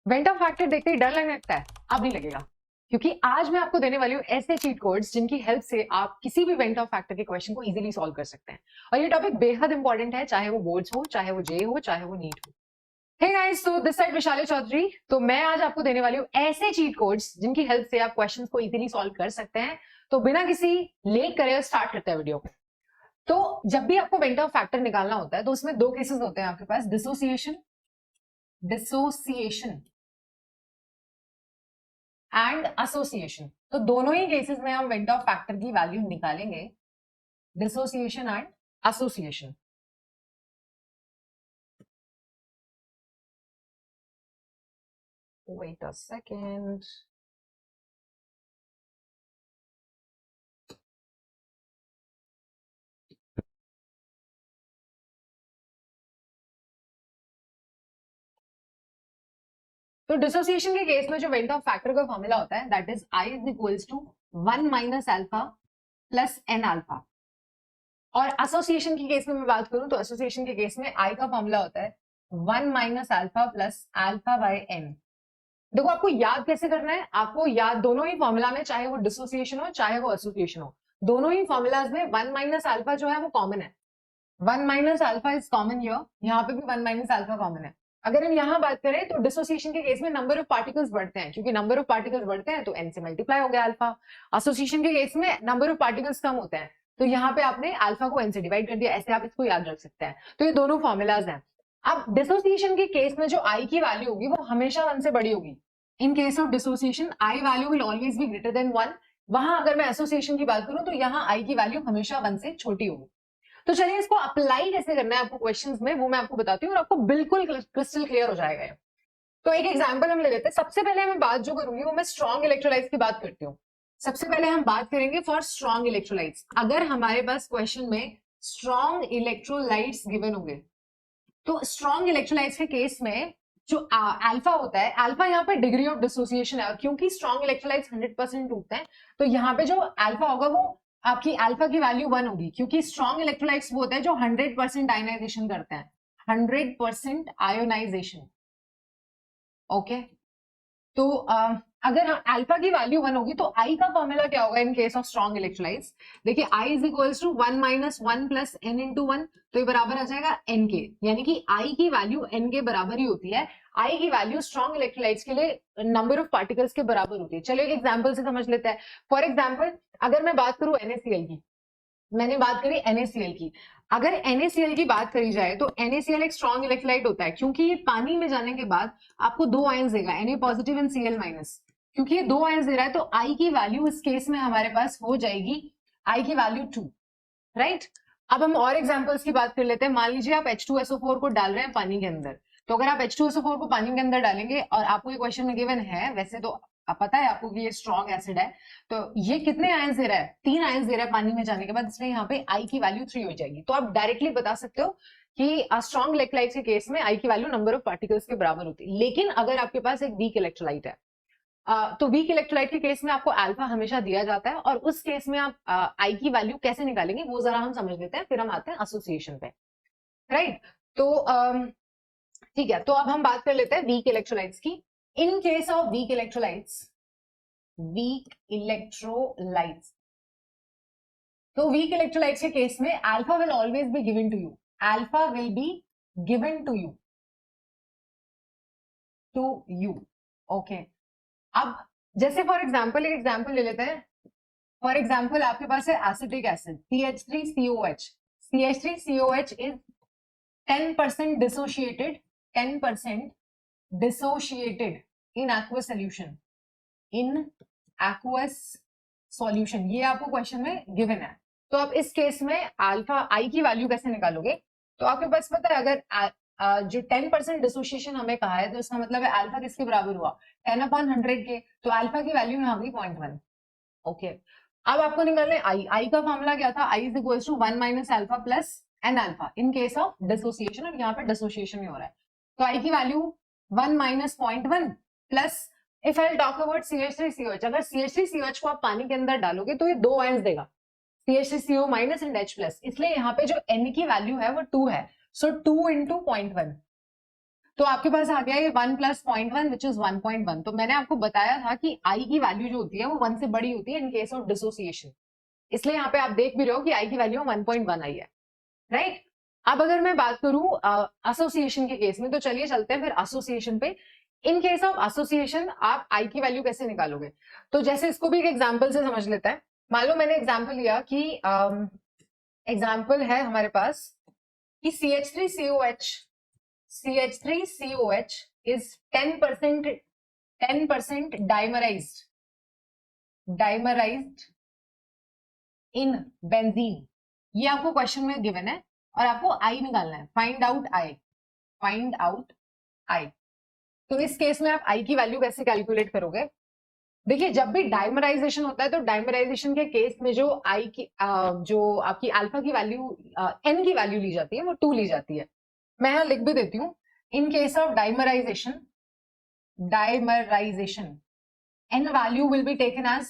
Went Hoff factor देखते ही डर लगने लगता है? अब नहीं लगेगा, क्योंकि आज मैं आपको देने वाली हूँ ऐसे चीट कोड्स जिनकी हेल्प से आप किसी भी वेंट ऑफ फैक्टर के क्वेश्चन को इजीली सॉल्व कर सकते हैं। और ये टॉपिक बेहद इंपॉर्टेंट है, चाहे वो बोर्ड्स हो, चाहे वो जे हो, चाहे वो नीट हो। हे गाइस, तो दिस साइड विशाली चौधरी। तो मैं आज आपको देने वाली हूँ ऐसे चीट कोड्स जिनकी हेल्प से आप क्वेश्चंस को इजीली सॉल्व कर सकते हैं। तो बिना किसी लेट करे स्टार्ट करते हैं वीडियो को। तो जब भी आपको वेंट ऑफ फैक्टर निकालना होता है तो उसमें दो केसेस होते हैं आपके पास, डिसोसिएशन एंड एसोसिएशन। तो दोनों ही केसेस में हम वेंट ऑफ फैक्टर की वैल्यू निकालेंगे, dissociation and association. Wait a second. तो डिसोसिएशन के केस में जो वेंट ऑफ फैक्टर का फॉर्मूला होता है that is i is equals to 1 minus alpha plus n alpha. और एसोसिएशन की केस में मैं बात करूं तो एसोसिएशन के केस में आई का फॉर्मूला होता है 1 minus alpha plus alpha by n. देखो आपको याद कैसे करना है, आपको याद दोनों ही फॉर्मूला में, चाहे वो डिसोसिएशन हो चाहे वो एसोसिएशन हो, दोनों ही फॉर्मूलाज में 1 माइनस अल्फा जो है वो कॉमन है। 1 minus alpha is common here, यहाँ पे भी 1 माइनस अल्फा कॉमन है। अगर हम यहाँ बात करें तो डिसोसिएशन के केस में नंबर ऑफ पार्टिकल्स बढ़ते हैं, क्योंकि नंबर ऑफ पार्टिकल्स बढ़ते हैं तो एन से मल्टीप्लाई हो गया अल्फा। एसोसिएशन के केस में नंबर ऑफ पार्टिकल्स कम होते हैं, तो यहाँ पे आपने अल्फा को एन से डिवाइड कर दिया। ऐसे आप इसको याद रख सकते हैं। तो ये दोनों फॉर्मूलाज हैं। अब डिसोसिएशन के केस में जो आई की वैल्यू होगी वो हमेशा 1 से बड़ी होगी। इन case of dissociation I value will always be greater than 1। वहां अगर मैं एसोसिएशन की बात करूं तो यहाँ आई की वैल्यू हमेशा 1 से छोटी होगी। तो चलिए इसको अप्लाई कैसे करना है आपको क्वेश्चंस में, वो मैं आपको बताती हूँ और आपको बिल्कुल क्रिस्टल क्लियर हो जाएगा। तो एक एग्जांपल हम ले लेते हैं। सबसे पहले मैं बात जो करूंगी वो मैं स्ट्रॉन्ग इलेक्ट्रोलाइट्स की बात करती हूँ। सबसे पहले हम बात करेंगे फॉर स्ट्रॉन्ग इलेक्ट्रोलाइट्स। अगर हमारे पास क्वेश्चन में स्ट्रॉन्ग इलेक्ट्रोलाइट्स गिवन होंगे तो स्ट्रॉन्ग इलेक्ट्रोलाइट्स के केस में जो अल्फा होता है, अल्फा यहाँ पे डिग्री ऑफ डिसोसिएशन है, और क्योंकि स्ट्रॉन्ग इलेक्ट्रोलाइट्स 100% टूटते हैं तो यहाँ पे जो अल्फा होगा वो आपकी अल्फा की वैल्यू 1 होगी, क्योंकि स्ट्रॉन्ग इलेक्ट्रोलाइट्स वो होते हैं जो 100% आयोनाइजेशन करते हैं, 100% आयोनाइजेशन। ओके, तो अगर अल्फा की वैल्यू 1 होगी तो आई का फॉर्मूला क्या होगा in case of strong electrolytes? देखिए I is equals to 1 minus 1 plus n into 1, तो ये बराबर आ जाएगा एन के, यानी कि आई की वैल्यू एन के बराबर ही होती है। आई की वैल्यू स्ट्रॉन्ग इलेक्ट्रोलाइट्स के लिए नंबर ऑफ पार्टिकल्स के बराबर होती है। चलिए एक एग्जाम्पल से समझ लेते हैं। फॉर एग्जाम्पल अगर मैं बात करूं NaCl की, मैंने बात करी NaCl की। अगर NaCl की बात करी जाए तो NaCl एक स्ट्रॉन्ग इलेक्ट्रोलाइट होता है, क्योंकि ये पानी में जाने के बाद आपको 2 आयंस देगा, Na positive and Cl minus. क्योंकि ये 2 आयंस दे रहा है तो I की वैल्यू इस केस में हमारे पास हो जाएगी I की वैल्यू 2, राइट। अब हम और एग्जांपल्स की बात कर लेते हैं। मान लीजिए आप H2SO4 को डाल रहे हैं पानी के अंदर, तो अगर आप H2SO4 को पानी के अंदर डालेंगे और आपको ये क्वेश्चन में गिवन है, वैसे तो आप पता है आपको कि ये स्ट्रॉन्ग एसिड है, तो ये कितने आयंस दे रहा है? 3 आयंस दे रहा है पानी में जाने के बाद, इसलिए यहाँ पे आई की वैल्यू 3 हो जाएगी। तो आप डायरेक्टली बता सकते हो कि स्ट्रॉन्ग इलेक्ट्रोलाइट के केस में आई की वैल्यू नंबर ऑफ पार्टिकल्स के बराबर होती है। लेकिन अगर आपके पास एक वीक इलेक्ट्रोलाइट है तो वीक इलेक्ट्रोलाइट के केस में आपको अल्फा हमेशा दिया जाता है, और उस केस में आप आई की वैल्यू कैसे निकालेंगे वो जरा हम समझ लेते हैं, फिर हम आते हैं एसोसिएशन पे, राइट। तो ठीक है, तो अब हम बात कर लेते हैं वीक इलेक्ट्रोलाइट्स की। In case of weak electrolytes, तो वीक इलेक्ट्रोलाइट्स के केस में alpha will always be given to you, alpha will be given to you, okay. अब जैसे फॉर एग्जाम्पल एक एग्जाम्पल ले लेते हैं। फॉर एग्जाम्पल आपके पास है acetic acid CH3COH। CH3COH is 10% dissociated, 10% dissociated in aqueous solution, in aqueous solution। ये आपको क्वेश्चन में गिवन है। तो आप इस केस में अल्फा आई की वैल्यू कैसे निकालोगे? तो आपके पास पता है, अगर जो 10% डिसोसिएशन हमें कहा है तो इसका मतलब है अल्फा किसके बराबर हुआ? 10/100 के, तो अल्फा की वैल्यू यहाँ गई 0.1। ओके, अब आपको निकालना है आई का फॉर्मूला क्या था? I is equal to 1 minus alpha plus n alpha in case of dissociation, और यहाँ पे डिसोसिएशन ही हो रहा है। तो आई की value 1 minus 0.1 plus, if I talk about CH3COH, अगर CH3COH को आप पानी के अंदर डालोगे तो ये 2 आयंस देगा, CH3CO minus and H plus, इसलिए यहाँ पे जो N की वैल्यू है वो 2 है। सो 2 इंटू 0.1, तो आपके पास आ गया ये 1 + 0.1 विच इज 1.1। तो मैंने आपको बताया था कि आई की वैल्यू जो होती है वो 1 से बड़ी होती है इन केस ऑफ डिसोसिएशन, इसलिए यहाँ पे आप देख भी रहे हो कि आई की वैल्यू 1.1 आई है, राइट। अब अगर मैं बात करूं एसोसिएशन के केस में, तो चलिए चलते हैं फिर एसोसिएशन पे। इन केस ऑफ एसोसिएशन आप आई की वैल्यू कैसे निकालोगे? तो जैसे इसको भी एक एग्जांपल से समझ लेते हैं। मान लो मैंने एग्जांपल लिया कि एग्जांपल है हमारे पास कि CH3COH is 10% dimerized in benzene। ये आपको क्वेश्चन में गिवन है और आपको आई निकालना है, फाइंड आउट आई। तो इस केस में आप आई की वैल्यू कैसे कैलकुलेट करोगे? देखिए, जब भी डाइमराइजेशन होता है तो डाइमराइजेशन के केस में जो आई की जो आपकी अल्फा की वैल्यू एन की वैल्यू ली जाती है वो 2 ली जाती है। मैं यहां लिख भी देती हूं, in case of dimerization n value will be taken as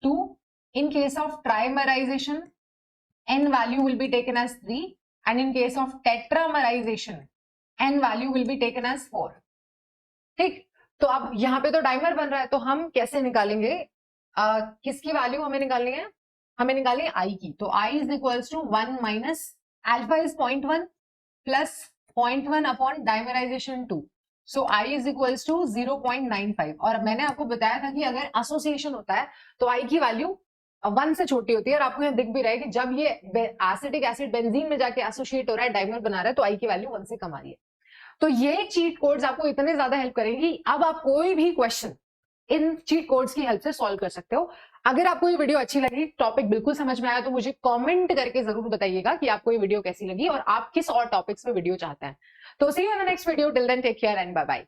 2। In case of trimerization n value will be taken as 3 and in case of tetramerization n value will be taken as 4। ठीक, तो अब यहाँ पे तो dimer बन रहा है, तो हम कैसे निकालेंगे किसकी वैल्यू हमें निकालनी है? हमें निकालनी है आई की। तो I is equals to 1 minus alpha is 0.1 plus 0.1 upon dimerization 2, so I is equals to 0.95। और मैंने आपको बताया था कि अगर एसोसिएशन होता है तो आई की वैल्यू 1 से छोटी होती है, और आपको यहाँ दिख भी रहा है कि जब ये एसिटिक एसिड बेंजीन में जाके एसोसिएट हो रहा है, डाइमर बना रहा है, तो आई की वैल्यू 1 से कम आ रही है। तो ये चीट कोड्स आपको इतने ज्यादा हेल्प करेंगी, अब आप कोई भी क्वेश्चन इन चीट कोड्स की हेल्प से सॉल्व कर सकते हो। अगर आपको ये वीडियो अच्छी लगी, टॉपिक बिल्कुल समझ में आया, तो मुझे कमेंट करके जरूर बताइएगा कि आपको ये वीडियो कैसी लगी और आप किस और टॉपिक्स पे वीडियो चाहते हैं। तो see you in the next video, till then take care and bye bye.